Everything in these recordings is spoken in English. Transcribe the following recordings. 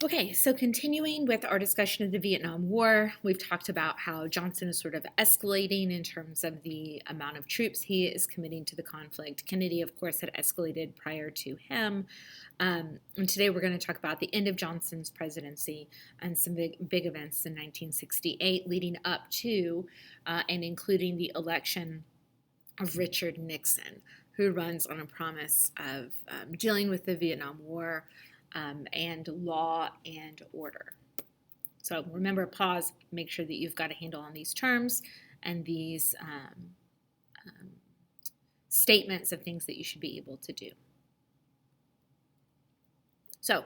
Okay, so continuing with our discussion of the Vietnam War, we've talked about how Johnson is sort of escalating in terms of the amount of troops he is committing to the conflict. Kennedy, of course, had escalated prior to him. And today we're going to talk about the end of Johnson's presidency and some big events in 1968 leading up to and including the election of Richard Nixon, who runs on a promise of dealing with the Vietnam War and law and order. So remember, pause, make sure that you've got a handle on these terms and these statements of things that you should be able to do. So,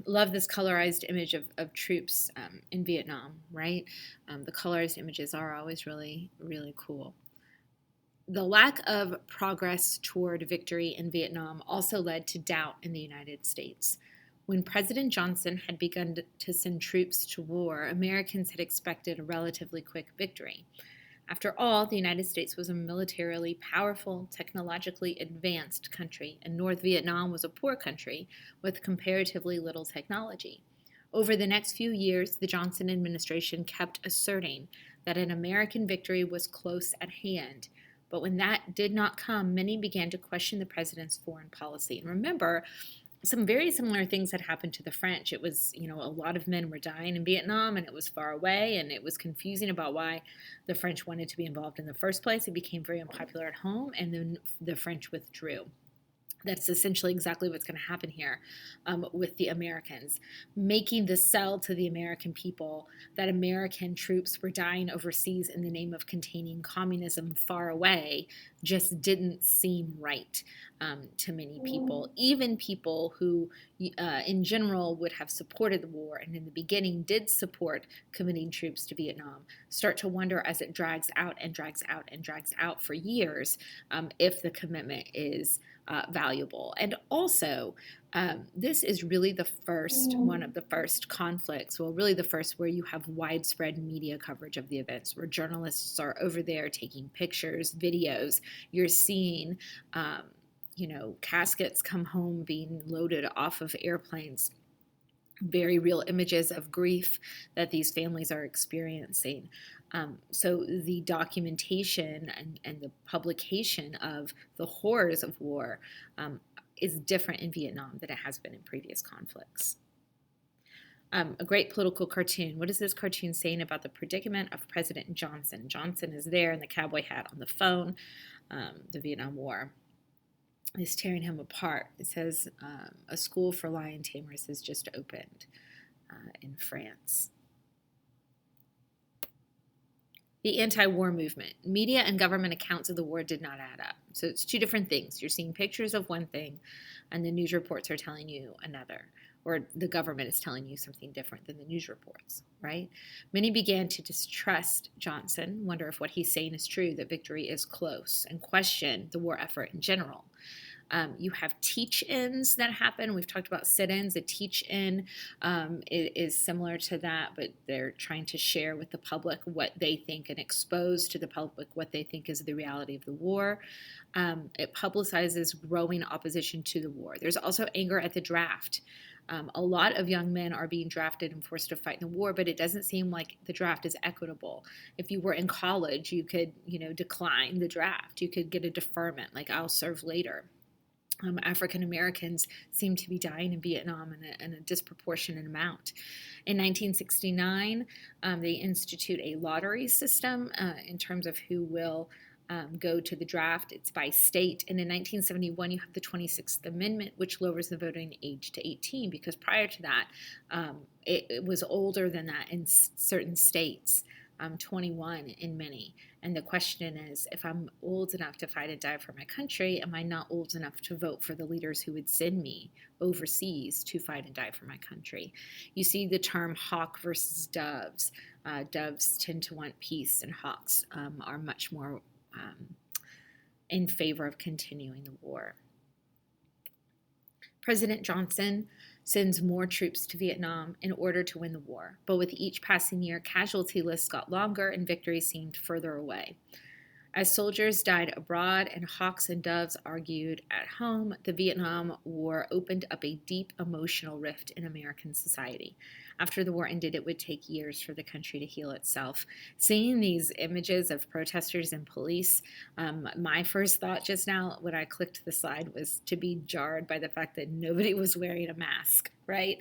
love this colorized image of troops in Vietnam, right? The colorized images are always really, really cool. The lack of progress toward victory in Vietnam also led to doubt in the United States. When President Johnson had begun to send troops to war, Americans had expected a relatively quick victory. After all, the United States was a militarily powerful, technologically advanced country, and North Vietnam was a poor country with comparatively little technology. Over the next few years, the Johnson administration kept asserting that an American victory was close at hand. But when that did not come, many began to question the president's foreign policy. And remember, some very similar things had happened to the French. It was, a lot of men were dying in Vietnam, and it was far away, and it was confusing about why the French wanted to be involved in the first place. It became very unpopular at home, and then the French withdrew. That's essentially exactly what's going to happen here with the Americans, making the sell to the American people that American troops were dying overseas in the name of containing communism far away just didn't seem right to many people, even people who in general would have supported the war and in the beginning did support committing troops to Vietnam, start to wonder as it drags out and drags out and drags out for years if the commitment is valuable. And also, this is really one of the first conflicts, well, really the first where you have widespread media coverage of the events, where journalists are over there taking pictures, videos. You're seeing, caskets come home being loaded off of airplanes. Very real images of grief that these families are experiencing. So the documentation and the publication of the horrors of war is different in Vietnam than it has been in previous conflicts. A great political cartoon. What is this cartoon saying about the predicament of President Johnson? Johnson is there in the cowboy hat on the phone. The Vietnam War is tearing him apart. It says a school for lion tamers has just opened in France. The anti-war movement. Media and government accounts of the war did not add up. So it's two different things. You're seeing pictures of one thing, and the news reports are telling you another, or the government is telling you something different than the news reports, right? Many began to distrust Johnson, wonder if what he's saying is true, that victory is close, and question the war effort in general. You have teach-ins that happen. We've talked about sit-ins. A teach-in is similar to that, but they're trying to share with the public what they think and expose to the public what they think is the reality of the war. It publicizes growing opposition to the war. There's also anger at the draft. A lot of young men are being drafted and forced to fight in the war, but it doesn't seem like the draft is equitable. If you were in college, you could, decline the draft. You could get a deferment, like I'll serve later. African Americans seem to be dying in Vietnam in a disproportionate amount. In 1969, they institute a lottery system in terms of who will go to the draft. It's by state. And in 1971, you have the 26th Amendment, which lowers the voting age to 18, because prior to that, it was older than that in certain states. 21 in many. And the question is, if I'm old enough to fight and die for my country, am I not old enough to vote for the leaders who would send me overseas to fight and die for my country? You see the term hawk versus doves. Doves tend to want peace, and hawks are much more in favor of continuing the war. President Johnson sends more troops to Vietnam in order to win the war, but with each passing year, casualty lists got longer and victory seemed further away. As soldiers died abroad and hawks and doves argued at home, the Vietnam War opened up a deep emotional rift in American society. After the war ended, it would take years for the country to heal itself. Seeing these images of protesters and police, my first thought just now when I clicked the slide was to be jarred by the fact that nobody was wearing a mask, right?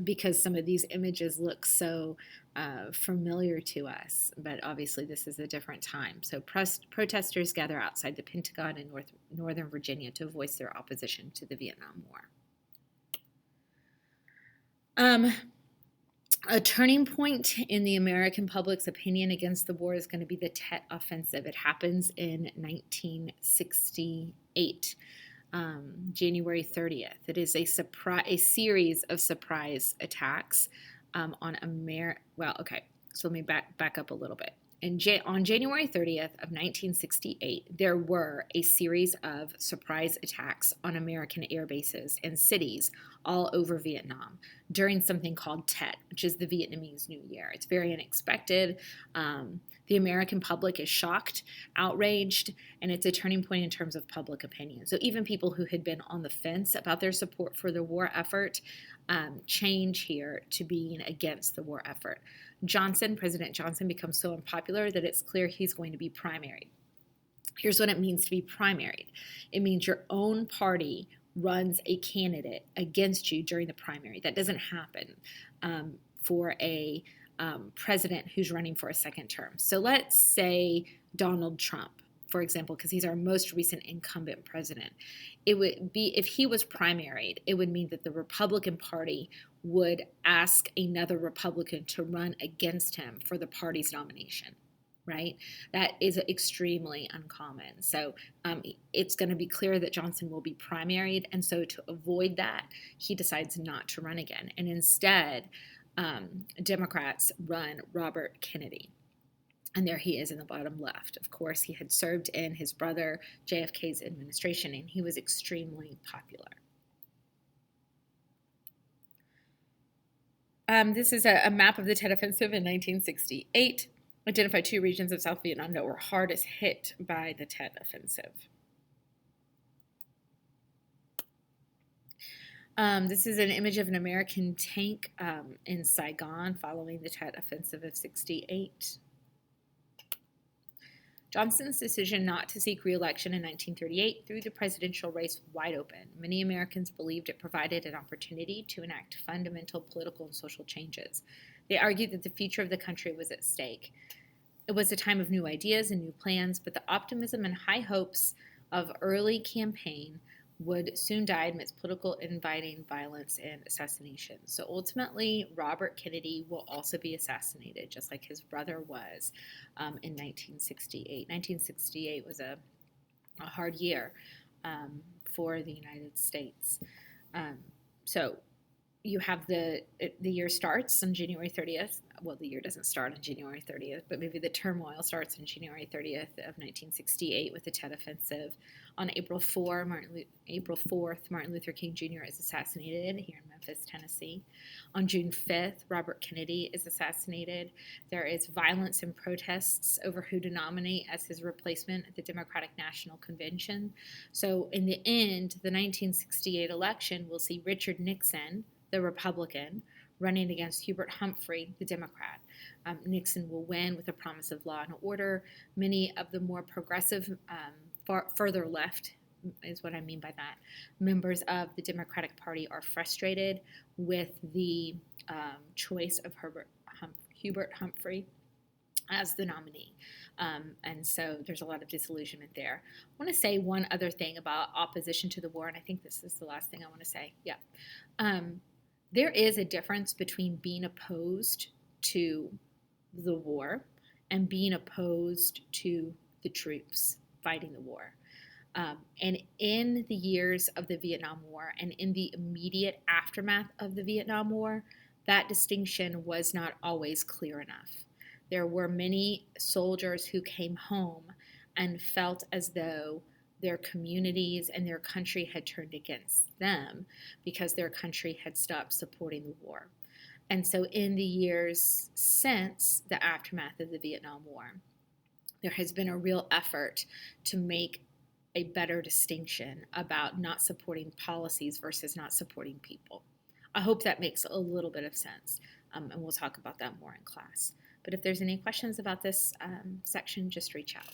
Because some of these images look so familiar to us, but obviously this is a different time. So protesters gather outside the Pentagon in Northern Virginia to voice their opposition to the Vietnam War. A turning point in the American public's opinion against the war is going to be the Tet Offensive. It happens in 1968. January 30th. It is a series of surprise attacks on so let me back up a little bit. On January 30th of 1968, there were a series of surprise attacks on American air bases and cities all over Vietnam during something called Tet, which is the Vietnamese New Year. It's very unexpected. The American public is shocked, outraged, and it's a turning point in terms of public opinion. So even people who had been on the fence about their support for the war effort change here to being against the war effort. President Johnson becomes so unpopular that it's clear he's going to be primaried. Here's what it means to be primaried. It means your own party runs a candidate against you during the primary. That doesn't happen for a president who's running for a second term. So let's say Donald Trump, for example, because he's our most recent incumbent president. It would be, if he was primaried, it would mean that the Republican Party would ask another Republican to run against him for the party's nomination, right? That is extremely uncommon. So it's going to be clear that Johnson will be primaried, and so to avoid that, he decides not to run again. And instead, Democrats run Robert Kennedy. And there he is in the bottom left. Of course, he had served in his brother JFK's administration, and he was extremely popular. This is a map of the Tet Offensive in 1968. Identify 2 regions of South Vietnam that were hardest hit by the Tet Offensive. This is an image of an American tank in Saigon following the Tet Offensive of 68. Johnson's decision not to seek re-election in 1938 threw the presidential race wide open. Many Americans believed it provided an opportunity to enact fundamental political and social changes. They argued that the future of the country was at stake. It was a time of new ideas and new plans, but the optimism and high hopes of early campaign would soon die amidst political infighting, violence, and assassination. So ultimately, Robert Kennedy will also be assassinated, just like his brother was in 1968. 1968 was a hard year for the United States. So you have the year starts on January 30th. Well, the year doesn't start on January 30th, but maybe the turmoil starts on January 30th of 1968 with the Tet Offensive. On April 4th, Martin Luther King Jr. is assassinated here in Memphis, Tennessee. On June 5th, Robert Kennedy is assassinated. There is violence and protests over who to nominate as his replacement at the Democratic National Convention. So in the end, the 1968 election will see Richard Nixon, the Republican, running against Hubert Humphrey, the Democrat. Nixon will win with a promise of law and order. Many of the more progressive, further left is what I mean by that, members of the Democratic Party are frustrated with the choice of Hubert Humphrey as the nominee. And so there's a lot of disillusionment there. I want to say one other thing about opposition to the war, and I think this is the last thing I want to say. Yeah. There is a difference between being opposed to the war and being opposed to the troops fighting the war. And in the years of the Vietnam War and in the immediate aftermath of the Vietnam War, that distinction was not always clear enough. There were many soldiers who came home and felt as though their communities and their country had turned against them because their country had stopped supporting the war. And so in the years since the aftermath of the Vietnam War, there has been a real effort to make a better distinction about not supporting policies versus not supporting people. I hope that makes a little bit of sense, and we'll talk about that more in class. But if there's any questions about this section, just reach out.